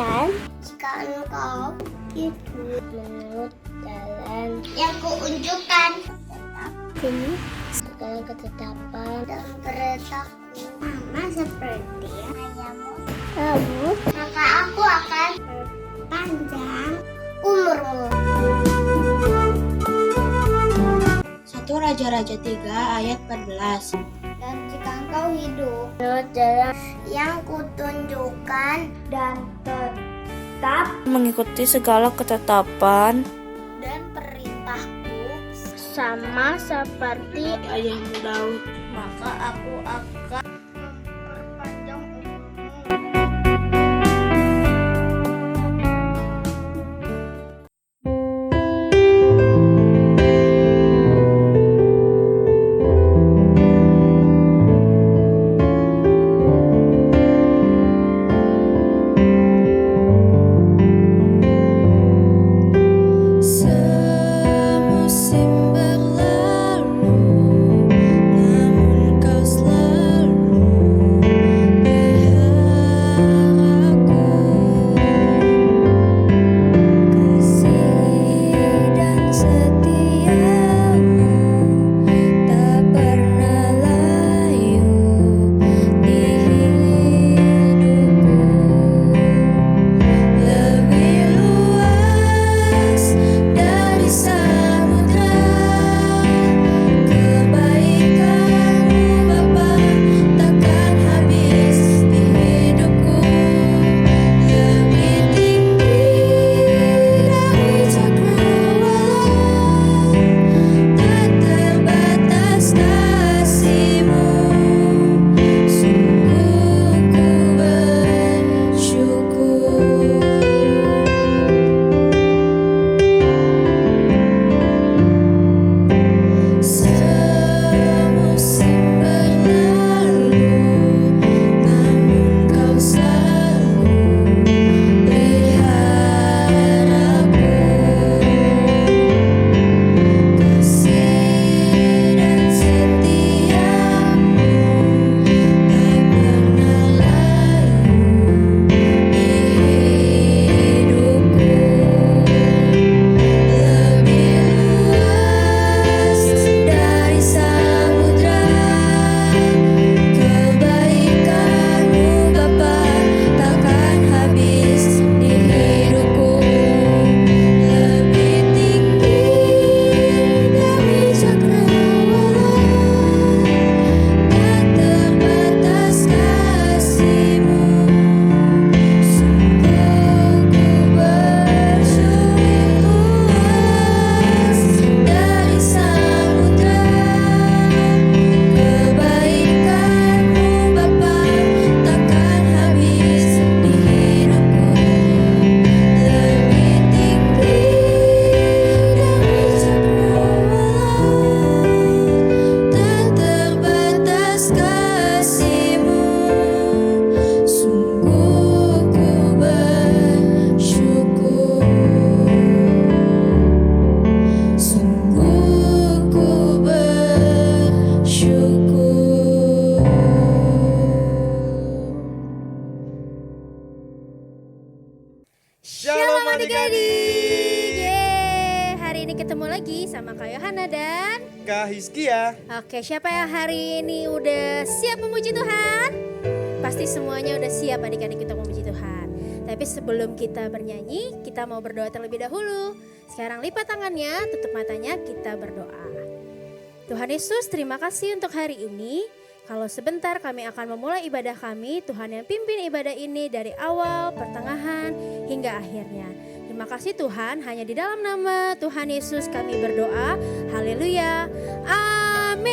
Dan jika engkau hidup menurut jalan yang kuunjukkan, ini segala ketetapan dan perintahku sama seperti ayahmu, maka aku akan perpanjang umurmu. 1 Raja-Raja 3 ayat 14. Dan jika engkau hidup menurut jalan yang kutunjukkan dan tetap mengikuti segala ketetapan dan perintahku sama seperti Ayahmu Daud, maka aku akan memperpanjang umurmu. Semusim berlalu, namun kau selalu peliharaku. Kasih dan setiamu tak pernah layu di hidupku. Lebih luas dari samudra, kebaikan-Mu Bapa takkan habis di hidupku. Lebih tinggi dari cakrawala, tak terbatas kasih-Mu. Sungguh ku bersyukur. Semusim berlalu, namun kau selalu peliharaku. Kasih dan setiamu tak pernah layu di hidupku. Lebih luas dari samudra, kebaikan-Mu Bapa takkan habis di hidupku. Lebih tinggi dari cakrawala, tak terbatas kasih-Mu. Sungguh ku bersyukur. Luas dari samudra, kebaikan-Mu Bapa takkan habis di hidupku. Lebih tinggi dari cakrawala, tak terbatas kasih-Mu. Sungguh ku bersyukur. Sungguh ku bersyukur. Shalom adik-adik. Yeay, hari ini ketemu lagi sama Kak Yohana dan Kak Hizkia. Oke, siapa yang hari ini udah siap memuji Tuhan? Pasti semuanya udah siap adik-adik untuk memuji Tuhan. Tapi sebelum kita bernyanyi, kita mau berdoa terlebih dahulu. Sekarang lipat tangannya, tutup matanya, kita berdoa. Tuhan Yesus, terima kasih untuk hari ini. Kalau sebentar kami akan memulai ibadah kami, Tuhan yang pimpin ibadah ini dari awal, pertengahan, hingga akhirnya. Terima kasih Tuhan, hanya di dalam nama Tuhan Yesus kami berdoa. Haleluya. Amin.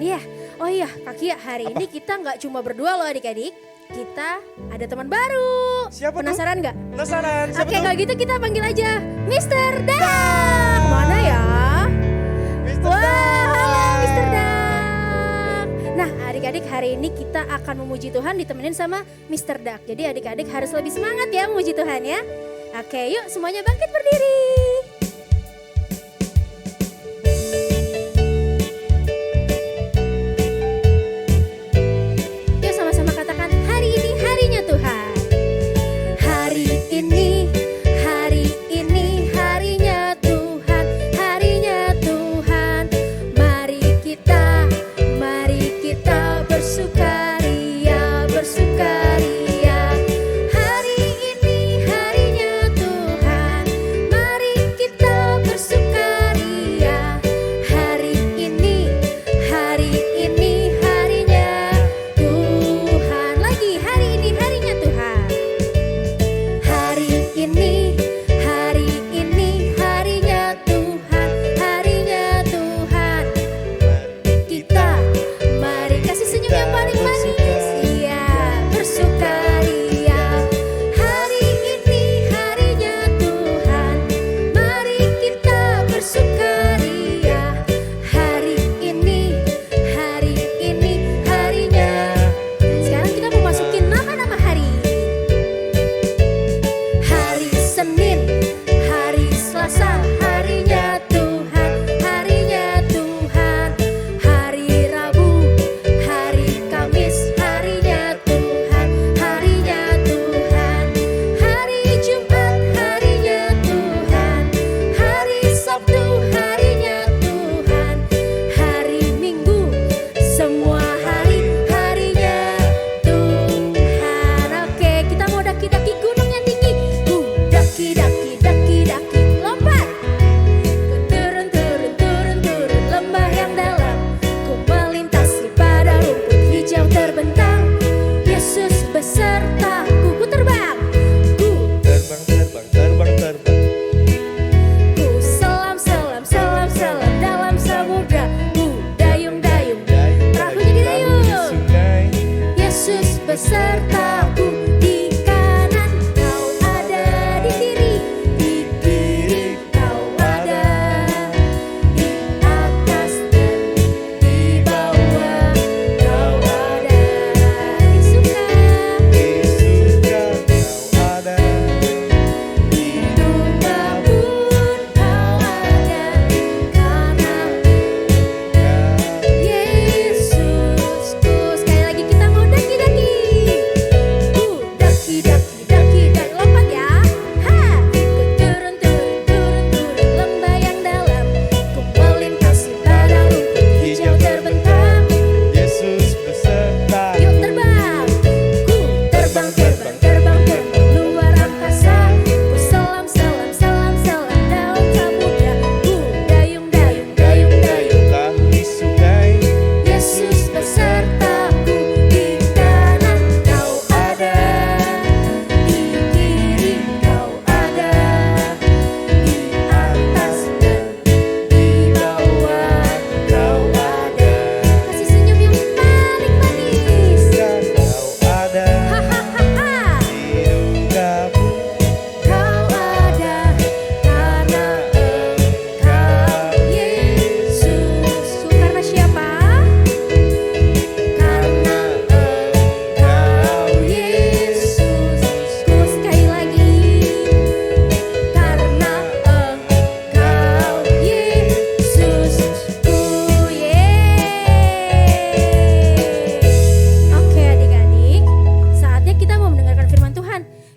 Ya, oh iya Kak Kia, hari ini kita nggak cuma berdua loh adik-adik. Kita ada teman baru. Siapa tuh? Penasaran nggak? Penasaran? Siapa Oke, tuh? kalau gitu kita panggil aja Mr. Dak. Mana ya? Mr. Wah, Dak. halo Mr. Dak. Nah, adik-adik hari ini kita akan memuji Tuhan ditemenin sama Mr. Dak. Jadi adik-adik harus lebih semangat ya memuji Tuhan ya. Oke, yuk semuanya bangkit berdiri. Yuk sama-sama katakan hari ini harinya Tuhan.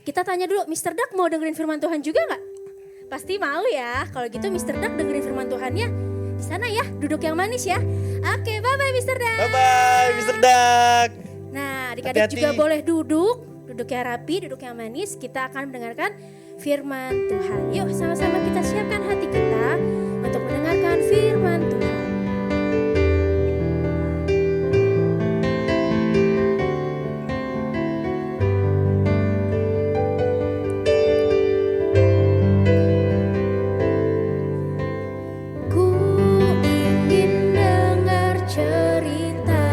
Kita tanya dulu, Mr. Duck mau dengerin firman Tuhan juga gak? Pasti mau ya. Kalau gitu Mr. Duck dengerin firman Tuhannya di sana ya, duduk yang manis ya. Oke, bye-bye Mr. Duck. Bye-bye Mr. Duck. Nah, adik-adik Hati-hati. juga boleh duduk yang rapi, duduk yang manis. Kita akan mendengarkan firman Tuhan. Yuk sama-sama kita siapkan hati kita untuk mendengarkan firman Tuhan. Ku ingin dengar cerita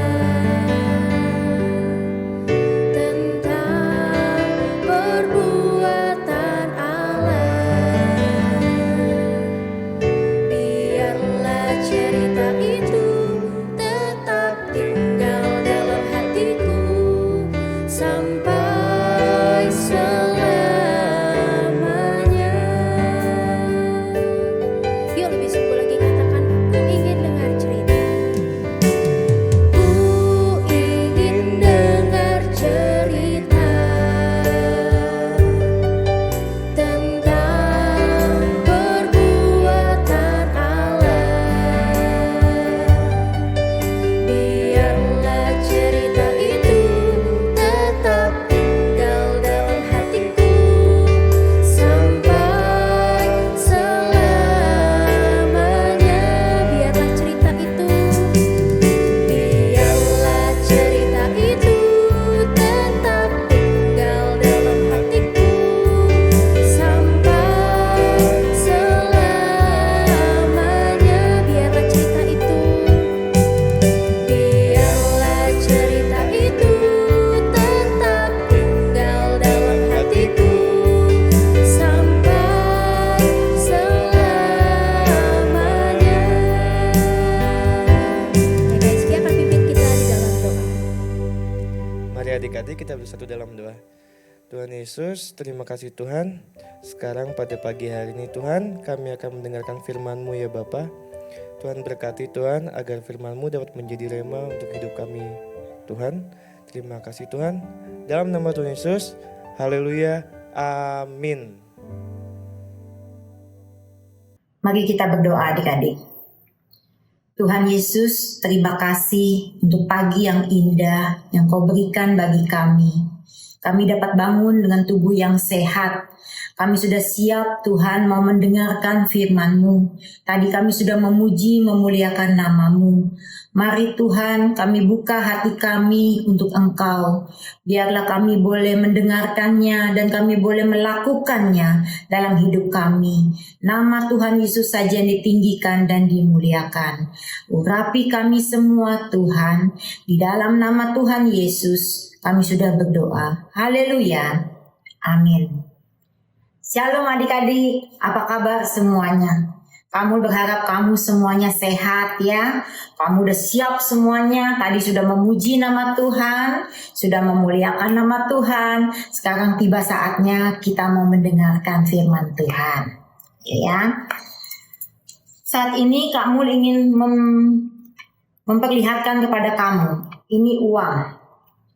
tentang perbuatan Allah. Biarlah cerita itu tetap tinggal dalam hatiku sampai selamanya. Yuk lebih sungguh lagi katakan, ku ingin dengar cerita. Ku ingin dengar cerita tentang perbuatan Allah. Biarlah cerita itu tetap tinggal dalam hatiku sampai selamanya. Biarlah cerita itu tetap tinggal dalam hatiku sampai selamanya. Biarlah cerita itu tetap tinggal dalam hatiku sampai selamanya. Ya guys, dia akan pimpin kita di dalam doa. Mari adik-adik kita bersatu dalam doa. Tuhan Yesus, terima kasih Tuhan. Sekarang pada pagi hari ini Tuhan, kami akan mendengarkan firman-Mu ya Bapa. Tuhan berkati Tuhan agar firman-Mu dapat menjadi rema untuk hidup kami. Tuhan, terima kasih Tuhan. Dalam nama Tuhan Yesus, haleluya, amin. Mari kita berdoa adik-adik. Tuhan Yesus, terima kasih untuk pagi yang indah yang Kau berikan bagi kami. Kami dapat bangun dengan tubuh yang sehat. Kami sudah siap Tuhan mau mendengarkan firman-Mu. Tadi kami sudah memuji memuliakan nama-Mu. Mari Tuhan kami buka hati kami untuk Engkau. Biarlah kami boleh mendengarkannya dan kami boleh melakukannya dalam hidup kami. Nama Tuhan Yesus saja yang ditinggikan dan dimuliakan. Urapi kami semua Tuhan. Di dalam nama Tuhan Yesus kami sudah berdoa. Haleluya. Amin. Shalom adik-adik, apa kabar semuanya? Kamu berharap kamu semuanya sehat ya? Kamu udah siap semuanya? Tadi sudah memuji nama Tuhan, sudah memuliakan nama Tuhan. Sekarang tiba saatnya kita mau mendengarkan firman Tuhan. Ya. Saat ini Kak Mul ingin memperlihatkan kepada kamu. Ini uang.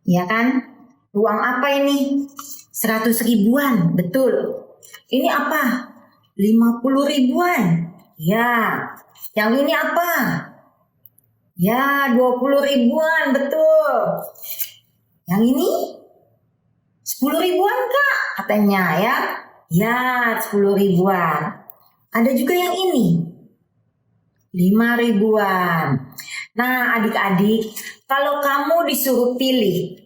Ya kan? Uang apa ini? 100 ribuan, betul. Ini apa? 50 ribuan. Ya. Yang ini apa? Ya, 20 ribuan, betul. Yang ini 10 ribuan Kak, katanya ya. Ya, 10 ribuan. Ada juga yang ini 5 ribuan. Nah adik-adik, kalau kamu disuruh pilih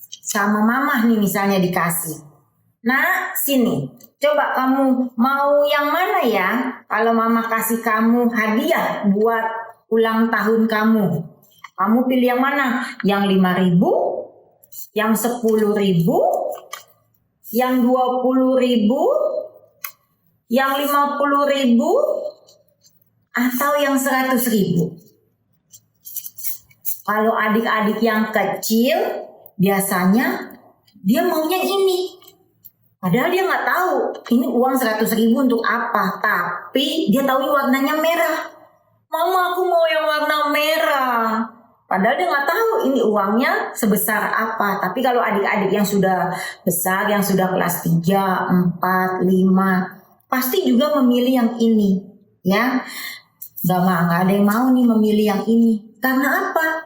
sama mamah nih misalnya dikasih. Nah sini, coba kamu mau yang mana ya? Kalau mama kasih kamu hadiah buat ulang tahun kamu. Kamu pilih yang mana? Yang 5.000? Yang 10.000? Yang 20.000? Yang 50.000? Atau yang 100.000? Kalau adik-adik yang kecil, biasanya dia maunya ini. Padahal dia nggak tahu ini uang 100.000 untuk apa. Tapi dia tahu warnanya merah. Mama, aku mau yang warna merah. Padahal dia nggak tahu ini uangnya sebesar apa. Tapi kalau adik-adik yang sudah besar, yang sudah kelas 3, 4, 5, pasti juga memilih yang ini. Ya, nggak ada yang mau nih memilih yang ini. Karena apa?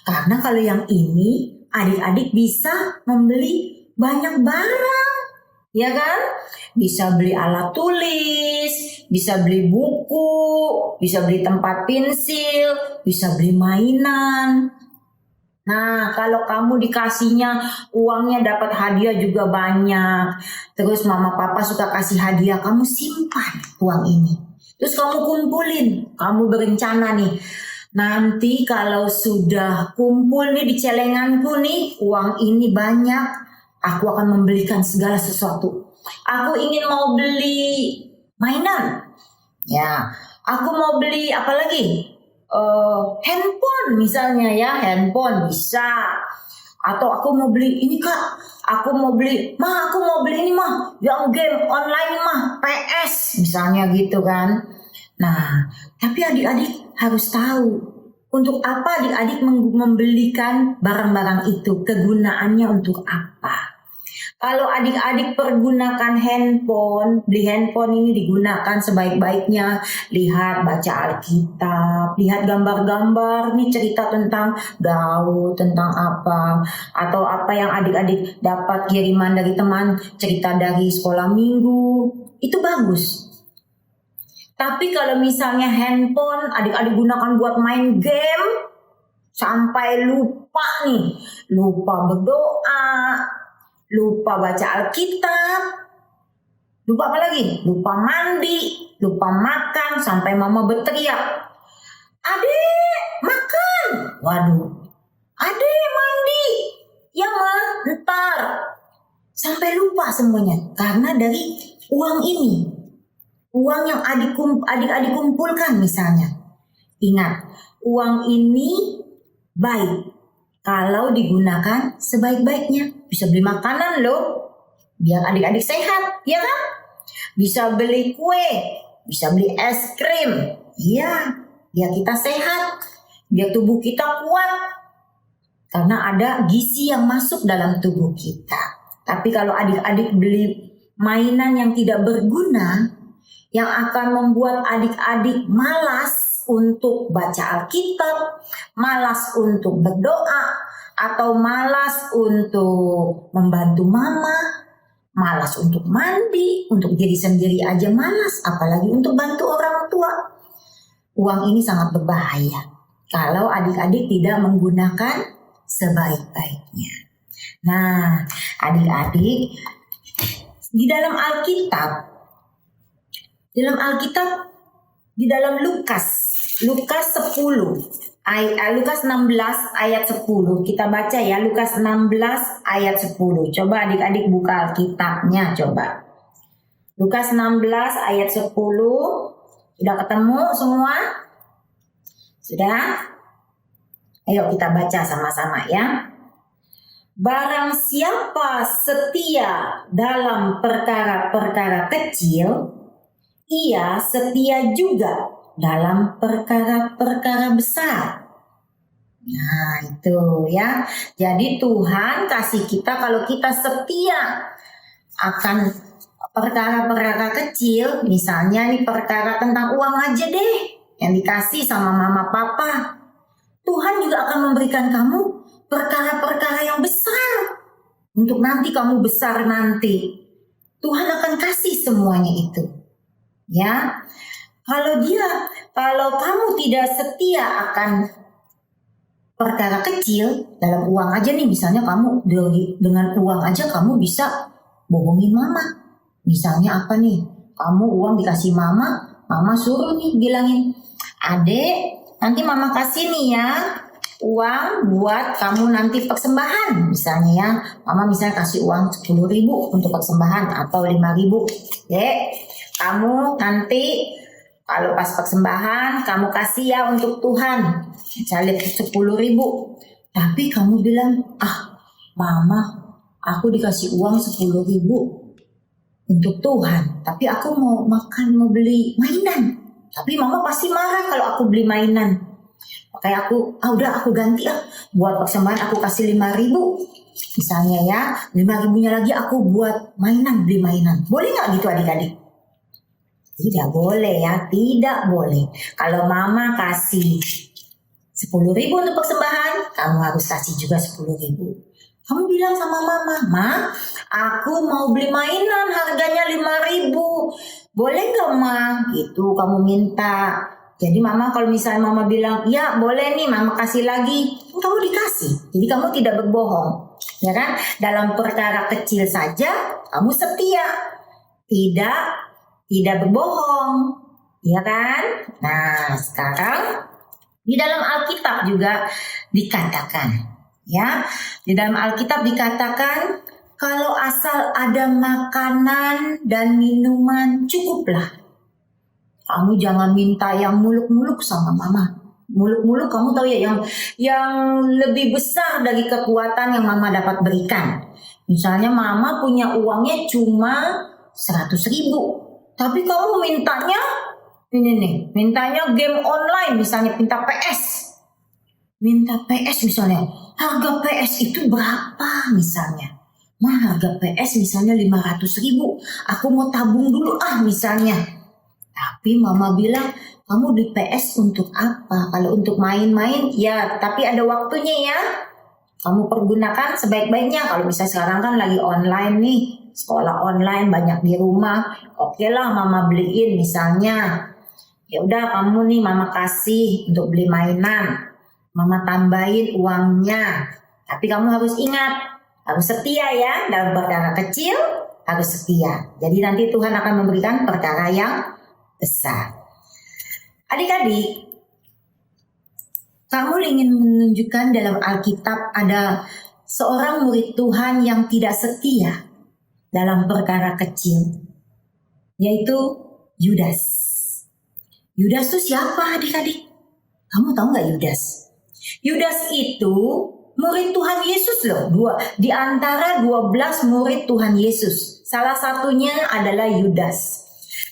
Karena kalau yang ini adik-adik bisa membeli banyak barang. Ya kan? Bisa beli alat tulis, bisa beli buku, bisa beli tempat pensil, bisa beli mainan. Nah, kalau kamu dikasihnya uangnya dapat hadiah juga banyak. Terus mama papa suka kasih hadiah, kamu simpan uang ini. Terus kamu kumpulin, kamu berencana nih. Nanti kalau sudah kumpul nih di celenganku nih, uang ini banyak, aku akan membelikan segala sesuatu. Aku ingin mau beli mainan. Ya, aku mau beli apa lagi? Handphone misalnya ya, handphone bisa. Atau aku mau beli ini kak, aku mau beli ini mah, yang game online mah, PS misalnya gitu kan. Nah, tapi adik-adik harus tahu untuk apa adik-adik membelikan barang-barang itu, kegunaannya untuk apa. Kalau adik-adik pergunakan handphone, beli handphone ini digunakan sebaik-baiknya. Lihat, baca Alkitab, lihat gambar-gambar, nih cerita tentang Daud, tentang apa. Atau apa yang adik-adik dapat kiriman dari teman, cerita dari sekolah minggu. Itu bagus. Tapi kalau misalnya handphone adik-adik gunakan buat main game, sampai lupa nih, lupa berdoa, lupa baca Alkitab, lupa apa lagi? Lupa mandi, lupa makan, sampai mama berteriak, "Adek, makan!" Waduh, "Adek, mandi!" "Ya ma, ntar." Sampai lupa semuanya karena dari uang ini. Uang yang adik-adik kumpulkan misalnya. Ingat, uang ini baik kalau digunakan sebaik-baiknya. Bisa beli makanan loh, biar adik-adik sehat, ya kan? Bisa beli kue, bisa beli es krim, iya, biar kita sehat, biar tubuh kita kuat. Karena ada gizi yang masuk dalam tubuh kita. Tapi kalau adik-adik beli mainan yang tidak berguna, yang akan membuat adik-adik malas untuk baca Alkitab, malas untuk berdoa, atau malas untuk membantu mama, malas untuk mandi, untuk diri sendiri aja malas, apalagi untuk bantu orang tua. Uang ini sangat berbahaya kalau adik-adik tidak menggunakan sebaik-baiknya. Nah, adik-adik, di dalam Alkitab, di dalam Lukas 10, Lukas 16 ayat 10. Kita baca ya, Lukas 16 ayat 10. Coba adik-adik buka Alkitabnya, coba. Lukas 16 ayat 10. Sudah ketemu semua? Sudah? Ayo kita baca sama-sama ya. Barang siapa setia dalam perkara-perkara kecil, ia setia juga dalam perkara-perkara besar. Nah itu ya. Jadi Tuhan kasih kita kalau kita setia akan perkara-perkara kecil. Misalnya nih perkara tentang uang aja deh, yang dikasih sama mama papa. Tuhan juga akan memberikan kamu perkara-perkara yang besar. Untuk nanti kamu besar nanti, Tuhan akan kasih semuanya itu. Ya, kalau kamu tidak setia akan perkara kecil dalam uang aja nih, misalnya kamu dengan uang aja kamu bisa bohongin mama. Misalnya apa nih? Kamu uang dikasih mama suruh nih bilangin, "Adek, nanti mama kasih nih ya uang buat kamu nanti persembahan." Misalnya ya, mama misalnya kasih uang 10.000 untuk persembahan atau 5.000. Dek, kamu nanti kalau pas persembahan kamu kasih ya untuk Tuhan, misalnya 10.000. Tapi kamu bilang, "Mama, aku dikasih uang 10.000 untuk Tuhan, tapi aku mau makan, mau beli mainan." Tapi mama pasti marah kalau aku beli mainan. Kayak udah aku ganti buat persembahan aku kasih 5.000 misalnya ya, 5.000-nya lagi aku buat mainan, beli mainan. Boleh nggak gitu adik-adik? Tidak boleh ya, tidak boleh. Kalau mama kasih 10.000 untuk persembahan, kamu harus kasih juga 10.000. Kamu bilang sama mama, Ma, aku mau beli mainan harganya 5.000. Boleh nggak Ma? Gitu kamu minta. Jadi mama kalau misalnya mama bilang, ya boleh nih mama kasih lagi, kamu dikasih. Jadi kamu tidak berbohong. Ya kan? Dalam perkara kecil saja kamu setia. Tidak berbohong. Ya kan? Nah, sekarang di dalam Alkitab juga dikatakan, ya. Di dalam Alkitab dikatakan kalau asal ada makanan dan minuman cukuplah. Kamu jangan minta yang muluk-muluk sama mama. Muluk-muluk kamu tahu ya yang lebih besar dari kekuatan yang mama dapat berikan. Misalnya mama punya uangnya cuma 100.000, tapi kamu mintanya game online, misalnya minta PS misalnya. Harga PS itu berapa misalnya? Harga PS misalnya 500.000. Aku mau tabung dulu misalnya. Tapi mama bilang, kamu di PS untuk apa? Kalau untuk main-main, ya tapi ada waktunya ya. Kamu pergunakan sebaik-baiknya. Kalau misalnya sekarang kan lagi online nih, sekolah online banyak di rumah. Oke lah mama beliin misalnya. Ya udah kamu nih mama kasih untuk beli mainan. Mama tambahin uangnya. Tapi kamu harus ingat, harus setia ya. Dalam perkara kecil harus setia. Jadi nanti Tuhan akan memberikan perkara yang besar. Adik-adik, kamu ingin menunjukkan dalam Alkitab ada seorang murid Tuhan yang tidak setia dalam perkara kecil, yaitu Yudas. Yudas itu siapa adik-adik? Kamu tahu nggak Yudas? Yudas itu murid Tuhan Yesus loh. Di antara 12 murid Tuhan Yesus. Salah satunya adalah Yudas.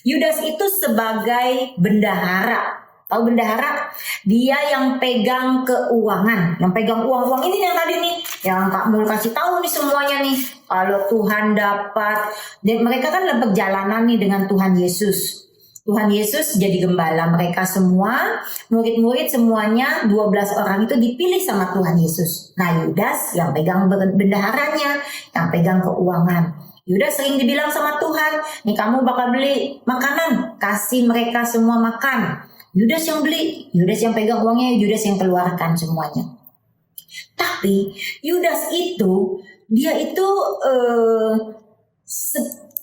Yudas itu sebagai bendahara. Tahu bendahara? Dia yang pegang keuangan. Yang pegang uang-uang ini yang tadi nih. Yang Kak Mul kasih tahu nih semuanya nih. Kalau Tuhan dapat. Mereka kan dapat perjalanan nih dengan Tuhan Yesus. Tuhan Yesus jadi gembala mereka semua. Murid-murid semuanya 12 orang itu dipilih sama Tuhan Yesus. Nah Yudas yang pegang bendaharanya. Yang pegang keuangan. Yudas sering dibilang sama Tuhan, nih kamu bakal beli makanan, kasih mereka semua makan. Yudas yang beli, Yudas yang pegang uangnya, Yudas yang keluarkan semuanya. Tapi Yudas itu, dia itu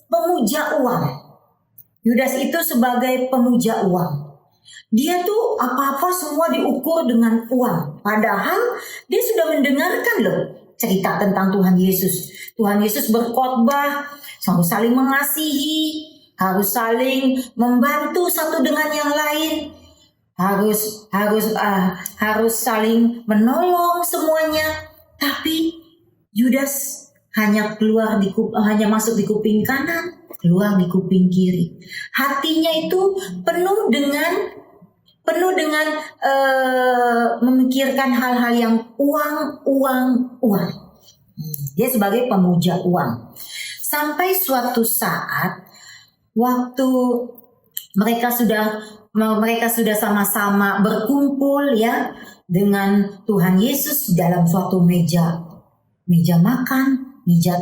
pemuja uang. Yudas itu sebagai pemuja uang. Dia tuh apa-apa semua diukur dengan uang. Padahal dia sudah mendengarkan loh cerita tentang Tuhan Yesus. Tuhan Yesus berkhotbah, harus saling mengasihi, harus saling membantu satu dengan yang lain, harus saling menolong semuanya. Tapi Yudas hanya masuk di kuping kanan, keluar di kuping kiri. Hatinya itu penuh dengan memikirkan hal-hal yang uang. Dia sebagai pemuja uang. Sampai suatu saat waktu mereka sudah sama-sama berkumpul ya dengan Tuhan Yesus dalam suatu meja makan, meja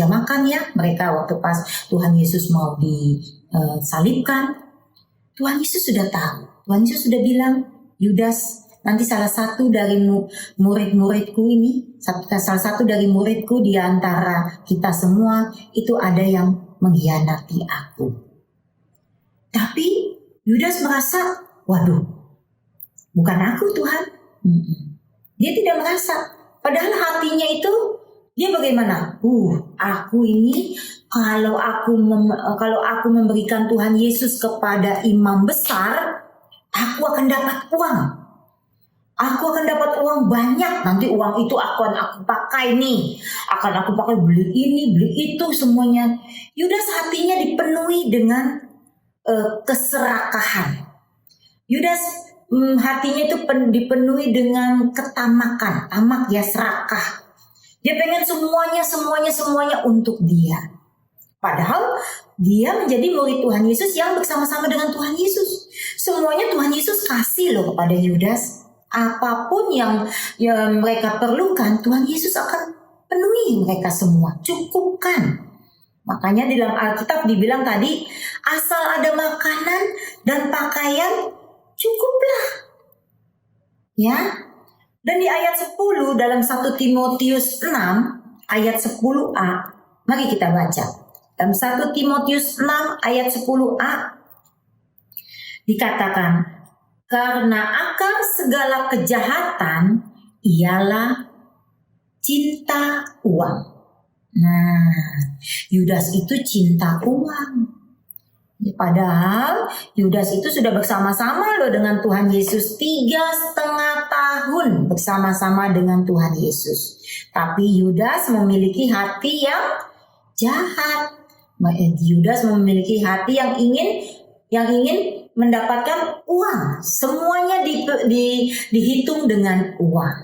makan ya. Mereka waktu pas Tuhan Yesus mau disalibkan, Tuhan Yesus sudah tahu. Tuhan Yesus sudah bilang, Yudas, nanti salah satu dari murid-muridku di antara kita semua itu ada yang mengkhianati aku. Tapi Yudas merasa, waduh, bukan aku Tuhan. Dia tidak merasa. Padahal hatinya itu dia bagaimana? Aku ini kalau aku memberikan Tuhan Yesus kepada imam besar, aku akan dapat uang. Aku akan dapat uang banyak. Nanti uang itu akan aku pakai nih. Akan aku pakai beli ini, beli itu semuanya. Yudas hatinya dipenuhi dengan keserakahan. Yudas hatinya itu dipenuhi dengan ketamakan, tamak ya, serakah. Dia pengen semuanya untuk dia. Padahal dia menjadi murid Tuhan Yesus yang bersama-sama dengan Tuhan Yesus. Semuanya Tuhan Yesus kasih loh kepada Yudas. Apapun yang mereka perlukan, Tuhan Yesus akan penuhi mereka semua, cukupkan. Makanya di dalam Alkitab dibilang tadi, asal ada makanan dan pakaian, cukuplah. Ya. Dan di ayat 10 dalam 1 Timotius 6 ayat 10a, mari kita baca. Dalam 1 Timotius 6 ayat 10a dikatakan, karena akar segala kejahatan ialah cinta uang. Nah, Yudas itu cinta uang. Padahal Yudas itu sudah bersama-sama loh dengan Tuhan Yesus 3,5 tahun bersama-sama dengan Tuhan Yesus. Tapi Yudas memiliki hati yang jahat. Yudas memiliki hati yang ingin mendapatkan uang. Semuanya dihitung dengan uang.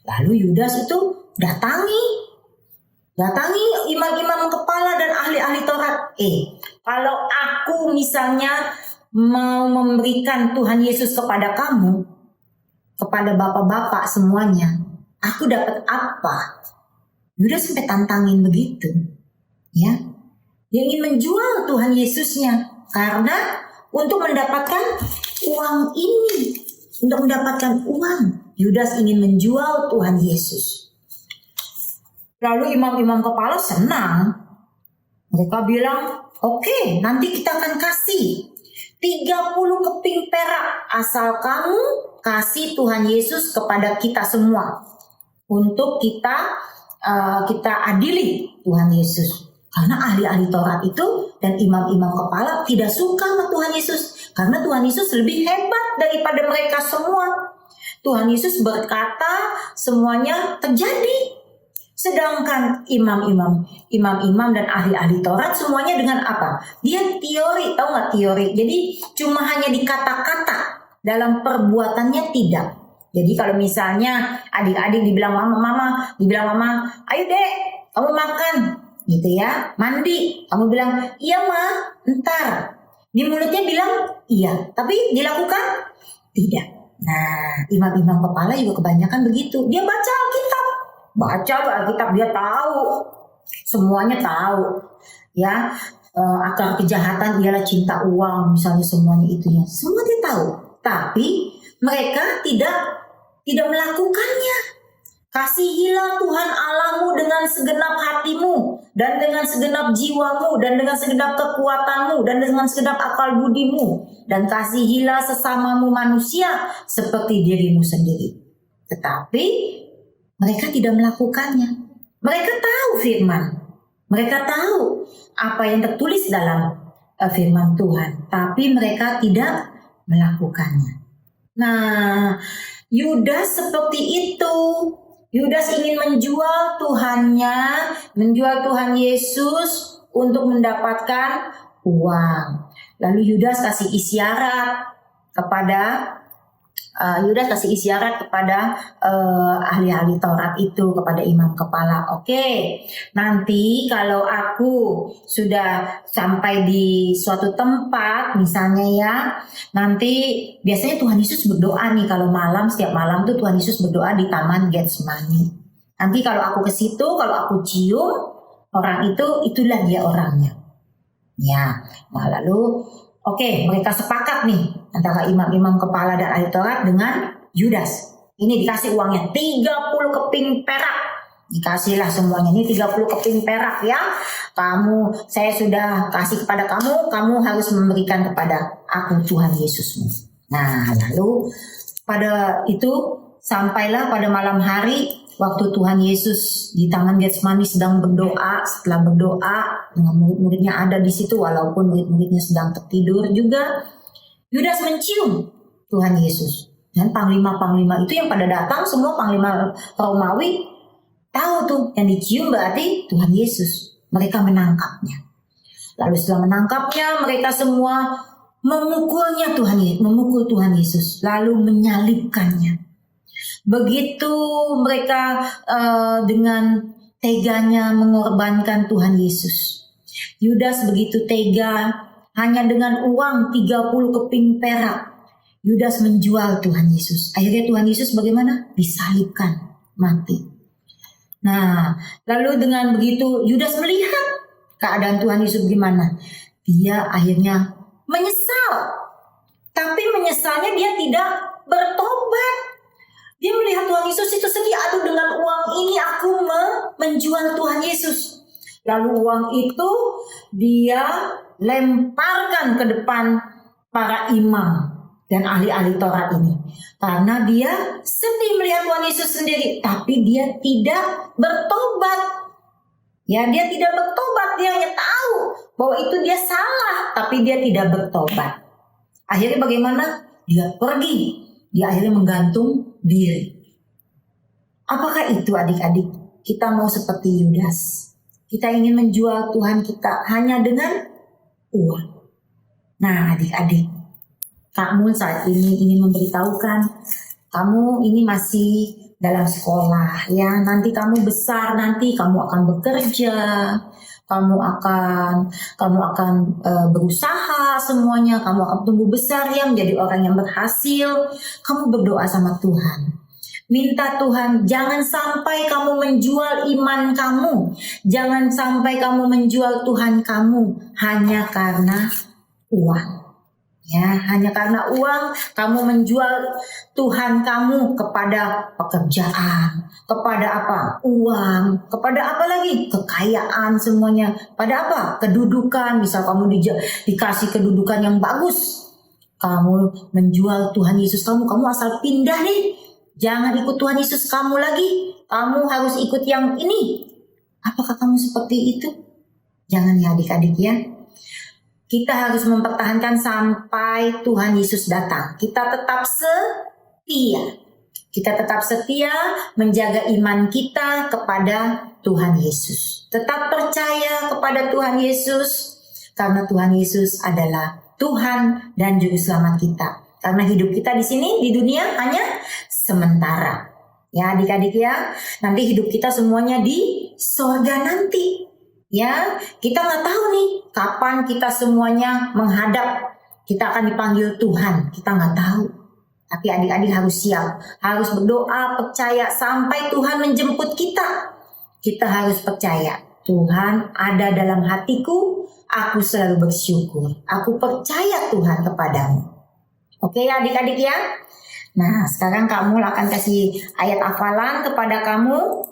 Lalu Yudas itu datangi imam-imam kepala dan ahli-ahli Taurat. Kalau aku misalnya mau memberikan Tuhan Yesus kepada kamu, kepada bapak-bapak semuanya, aku dapat apa? Yudas sampai tantangin begitu. Ya. Dia ingin menjual Tuhan Yesusnya karena untuk mendapatkan uang ini, untuk mendapatkan uang, Yudas ingin menjual Tuhan Yesus. Lalu imam-imam kepala senang. Mereka bilang, oke, nanti kita akan kasih 30 keping perak asal kamu kasih Tuhan Yesus kepada kita semua untuk kita adili Tuhan Yesus. Karena ahli-ahli Taurat itu dan imam-imam kepala tidak suka sama Tuhan Yesus, karena Tuhan Yesus lebih hebat daripada mereka semua. Tuhan Yesus berkata semuanya terjadi. Sedangkan imam-imam dan ahli-ahli Taurat semuanya dengan apa? Dia teori, tahu nggak teori? Jadi cuma hanya di kata-kata, dalam perbuatannya tidak. Jadi kalau misalnya adik-adik dibilang mama, ayo dek, kamu makan, gitu ya, mandi. Kamu bilang, iya ma, ntar. Di mulutnya bilang iya, tapi dilakukan tidak. Nah, imam-imam kepala juga kebanyakan begitu. Dia baca Alkitab, dia tahu, semuanya tahu, ya. Akar kejahatan ialah cinta uang, misalnya semuanya itunya, semua dia tahu. Tapi mereka tidak melakukannya. Kasihilah Tuhan Allahmu dengan segenap hatimu, dan dengan segenap jiwamu, dan dengan segenap kekuatanmu, dan dengan segenap akal budimu, dan kasihilah sesamamu manusia seperti dirimu sendiri. Tetapi mereka tidak melakukannya. Mereka tahu firman. Mereka tahu apa yang tertulis dalam firman Tuhan. Tapi mereka tidak melakukannya. Nah, Yudas seperti itu. Yudas ingin menjual Tuhannya, menjual Tuhan Yesus untuk mendapatkan uang. Lalu Yudas kasih isyarat kepada ahli-ahli Taurat itu, kepada imam kepala. Oke, nanti kalau aku sudah sampai di suatu tempat, misalnya ya, nanti biasanya Tuhan Yesus berdoa nih kalau malam, setiap malam tuh Tuhan Yesus berdoa di Taman Getsemani. Nanti kalau aku ke situ, kalau aku cium orang itu, itulah dia orangnya. Ya, nah lalu oke, mereka sepakat nih antara imam-imam kepala dan ahli Taurat dengan Yudas. Ini dikasih uangnya 30 keping perak. Dikasihlah semuanya. Ini 30 keping perak ya. Saya sudah kasih kepada kamu harus memberikan kepada aku Tuhan Yesusmu. Nah, lalu pada itu sampailah pada malam hari waktu Tuhan Yesus di Taman Getsemani sedang berdoa. Setelah berdoa dengan murid-muridnya ada di situ, walaupun murid-muridnya sedang tertidur juga, Yudas mencium Tuhan Yesus. Dan panglima-panglima itu yang pada datang, semua panglima Romawi tahu tuh yang dicium berarti Tuhan Yesus. Mereka menangkapnya. Lalu setelah menangkapnya, mereka semua memukulnya memukul Tuhan Yesus, lalu menyalibkannya. Begitu mereka dengan teganya mengorbankan Tuhan Yesus. Yudas begitu tega, hanya dengan uang 30 keping perak Yudas menjual Tuhan Yesus. Akhirnya Tuhan Yesus bagaimana? Disalibkan, mati. Nah, lalu dengan begitu Yudas melihat keadaan Tuhan Yesus gimana? Dia akhirnya menyesal. Tapi menyesalnya dia tidak bertobat. Dia melihat Tuhan Yesus itu sedih. Aduh, dengan uang ini aku menjual Tuhan Yesus. Lalu uang itu dia lemparkan ke depan para imam dan ahli-ahli Taurat ini. Karena dia sedih melihat Tuhan Yesus sendiri. Tapi dia tidak bertobat. Ya, dia tidak bertobat. Dia hanya tahu bahwa itu dia salah. Tapi dia tidak bertobat. Akhirnya bagaimana? Dia pergi. Dia akhirnya menggantung diri. Apakah itu adik-adik? Kita mau seperti Yudas. Kita ingin menjual Tuhan kita hanya dengan uang. Nah, adik-adik, Kak Mun saat ini ingin memberitahukan kamu ini masih dalam sekolah ya. Nanti kamu besar, nanti kamu akan bekerja, kamu akan berusaha semuanya, kamu akan tumbuh besar ya menjadi orang yang berhasil. Kamu berdoa sama Tuhan. Minta Tuhan, jangan sampai kamu menjual iman kamu. Jangan sampai kamu menjual Tuhan kamu hanya karena uang. Ya, hanya karena uang kamu menjual Tuhan kamu kepada pekerjaan, kepada apa? Uang, kepada apa lagi? Kekayaan semuanya. Pada apa? Kedudukan. Misal kamu dikasih kedudukan yang bagus. Kamu menjual Tuhan Yesus kamu asal pindah nih. Jangan ikut Tuhan Yesus kamu lagi. Kamu harus ikut yang ini. Apakah kamu seperti itu? Jangan ya adik-adik ya. Kita harus mempertahankan sampai Tuhan Yesus datang. Kita tetap setia. Kita tetap setia menjaga iman kita kepada Tuhan Yesus. Tetap percaya kepada Tuhan Yesus. Karena Tuhan Yesus adalah Tuhan dan Juru Selamat kita. Karena hidup kita di sini di dunia hanya sementara. Ya adik-adik ya, nanti hidup kita semuanya di sorga nanti. Ya, kita nggak tahu nih kapan kita semuanya menghadap. Kita akan dipanggil Tuhan, kita nggak tahu. Tapi adik-adik harus siap, harus berdoa, percaya sampai Tuhan menjemput kita. Kita harus percaya, Tuhan ada dalam hatiku, aku selalu bersyukur. Aku percaya Tuhan kepadamu. Oke ya adik-adik ya. Nah sekarang kamu akan kasih ayat hafalan kepada kamu.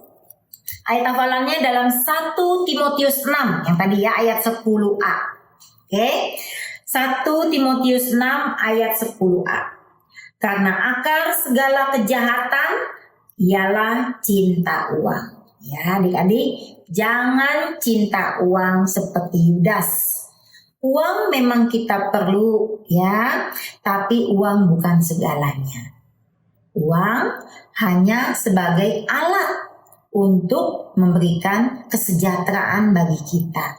Ayat hafalannya dalam 1 Timotius 6. Yang tadi ya ayat 10a. Oke. 1 Timotius 6 ayat 10a. Karena akar segala kejahatan ialah cinta uang. Ya adik-adik. Jangan cinta uang seperti Yudas. Uang memang kita perlu ya, tapi uang bukan segalanya. Uang hanya sebagai alat untuk memberikan kesejahteraan bagi kita.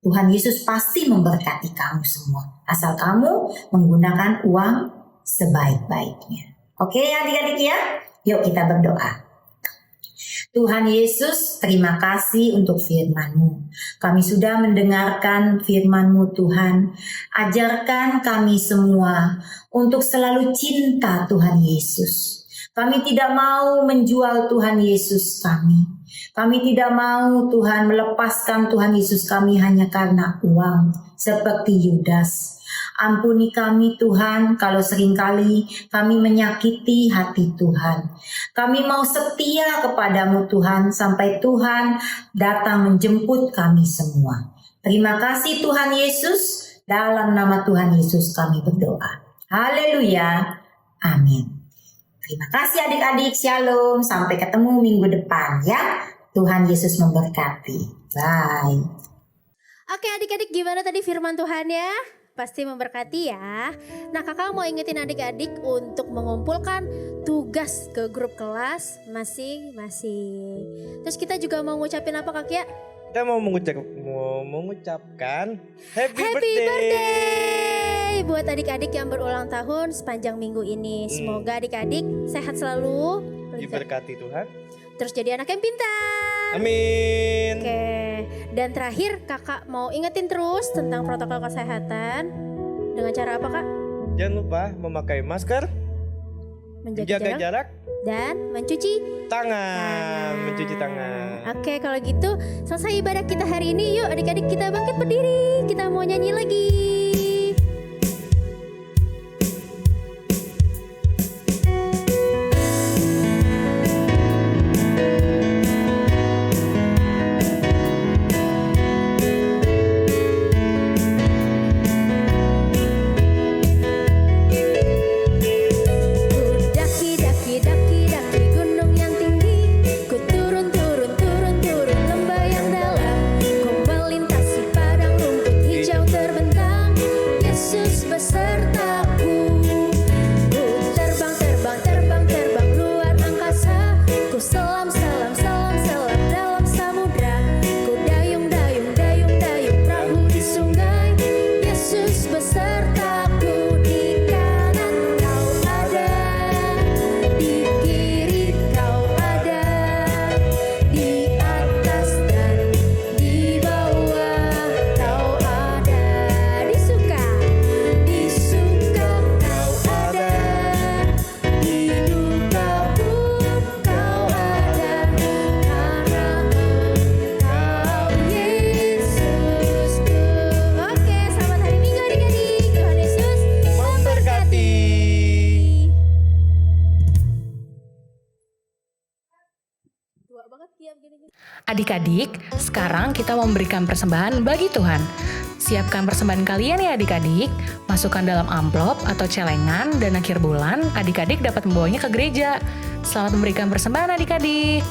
Tuhan Yesus pasti memberkati kamu semua, asal kamu menggunakan uang sebaik-baiknya. Oke adik-adik ya, yuk kita berdoa. Tuhan Yesus, terima kasih untuk firman-Mu. Kami sudah mendengarkan firman-Mu Tuhan. Ajarkan kami semua untuk selalu cinta Tuhan Yesus. Kami tidak mau menjual Tuhan Yesus kami. Kami tidak mau Tuhan melepaskan Tuhan Yesus kami hanya karena uang seperti Yudas. Ampuni kami Tuhan kalau seringkali kami menyakiti hati Tuhan. Kami mau setia kepadamu Tuhan sampai Tuhan datang menjemput kami semua. Terima kasih Tuhan Yesus. Dalam nama Tuhan Yesus kami berdoa. Haleluya. Amin. Terima kasih adik-adik. Shalom. Sampai ketemu minggu depan ya. Tuhan Yesus memberkati. Bye. Oke adik-adik, gimana tadi firman Tuhan ya? Pasti memberkati ya. Nah kakak mau ingetin adik-adik untuk mengumpulkan tugas ke grup kelas masing-masing. Terus kita juga mau ngucapin apa kak ya? Kita mau mengucapkan Happy Happy birthday. birthday Oke, buat adik-adik yang berulang tahun sepanjang minggu ini, semoga adik-adik sehat selalu, Diberkati Tuhan. terus jadi anak yang pintar. Amin. Oke, dan terakhir kakak mau ingetin terus tentang protokol kesehatan. Dengan cara apa, Kak? Jangan lupa memakai masker, menjaga jarak, dan mencuci tangan. Mencuci tangan. Oke, kalau gitu selesai ibadah kita hari ini. Yuk adik-adik kita bangkit berdiri. Kita mau nyanyi lagi. Daki, daki, daki, daki gunung yang tinggi. Ku turun, turun, turun, turun lembah yang dalam. Ku melintasi padang rumput hijau terbentang. Yesus besertaku. Ku terbang, terbang, terbang, terbang luar angkasa. Ku selam, selam, selam, selam dalam samudra. Ku dayung, dayung, dayung, dayung perahu di sungai. Yesus besertaku. Di kanan kau ada, di kiri kau ada, di atas dan di bawah kau ada. Di suka kau ada, di duka pun kau ada, karena Engkau Yesusku. Oke, selamat hari Minggu adik-adik. Tuhan Yesus memberkati. Dua banget diam gini-gini. Adik-adik, sekarang kita memberikan persembahan bagi Tuhan. Siapkan persembahan kalian ya adik-adik. Masukkan dalam amplop atau celengan dan akhir bulan adik-adik dapat membawanya ke gereja. Selamat memberikan persembahan adik-adik.